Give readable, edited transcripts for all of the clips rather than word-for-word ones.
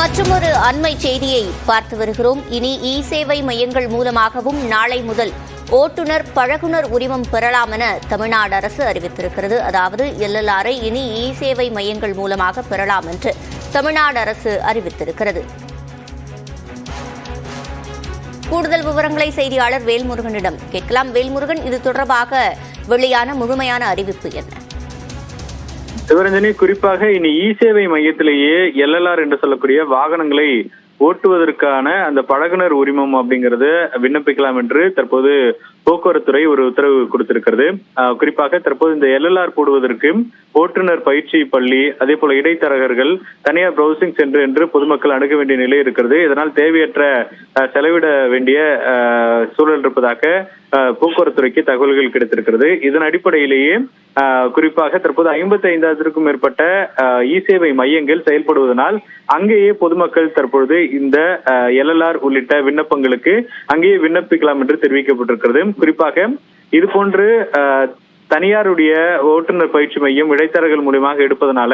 மற்றொரு அண்மை செய்தியை பார்த்து வருகிறோம். இனி இ சேவை மையங்கள் மூலமாகவும் நாளை முதல் ஓட்டுநர் பழகுனர் உரிமம் பெறலாம் என தமிழ்நாடு அரசு அறிவித்திருக்கிறது. அதாவது LLR இனி இ சேவை மையங்கள் மூலமாக பெறலாம் என்று தமிழ்நாடு அரசு அறிவித்திருக்கிறது. கூடுதல் விவரங்களை செய்தியாளர் வேல்முருகனிடம் கேட்கலாம். வேல்முருகன், இது தொடர்பாக வெளியான முழுமையான அறிவிப்பு என்ன? சிவரஞ்சனி, குறிப்பாக இனி இ சேவை மையத்திலேயே LLR என்று சொல்லக்கூடிய வாகனங்களை ஓட்டுவதற்கான அந்த பழகுனர் உரிமம் அப்படிங்கறது விண்ணப்பிக்கலாம் என்று தற்போது போக்குவரத்துறை ஒரு உத்தரவு கொடுத்திருக்கிறது. குறிப்பாக தற்போது இந்த LLR போடுவதற்கு ஓட்டுநர் பயிற்சி பள்ளி, அதே போல இடைத்தரகர்கள், தனியார் பிரவுசிங் சென்டர் என்று பொதுமக்கள் அணுக வேண்டிய நிலை இருக்கிறது. இதனால் தேவையற்ற செலவிட வேண்டிய சூழல் இருப்பதாக போக்குவரத்துறைக்கு தகவல்கள் கிடைத்திருக்கிறது. இதன் அடிப்படையிலேயே குறிப்பாக தற்போது 55,000க்கும் மேற்பட்ட இ சேவை மையங்கள் செயல்படுவதனால் அங்கேயே பொதுமக்கள் தற்பொழுது இந்த LLR உள்ளிட்ட விண்ணப்பங்களுக்கு அங்கேயே விண்ணப்பிக்கலாம் என்று தெரிவிக்கப்பட்டிருக்கிறது. குறிப்பாக இது போன்று தனியாருடைய ஓட்டுநர் பயிற்சி மையம் இடைத்தரகர்கள் மூலமாக எடுப்பதனால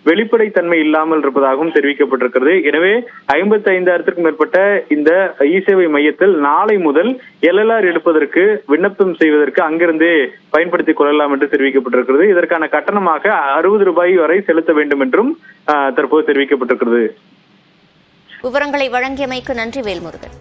வெளிப்படைத்தன்மை இல்லாமல் இருப்பதாகவும் தெரிவிக்கப்பட்டிருக்கிறது. எனவே 55,000க்கும் மேற்பட்ட இந்த இ சேவை மையத்தில் நாளை முதல் LLR எடுப்பதற்கு விண்ணப்பம் செய்வதற்கு அங்கிருந்தே பயன்படுத்திக் கொள்ளலாம் என்று தெரிவிக்கப்பட்டிருக்கிறது. இதற்கான கட்டணமாக ₹60 வரை செலுத்த வேண்டும் என்றும் தற்போது தெரிவிக்கப்பட்டிருக்கிறது. விவரங்களை வழங்கியமைக்கு நன்றி வேல்முருகன்.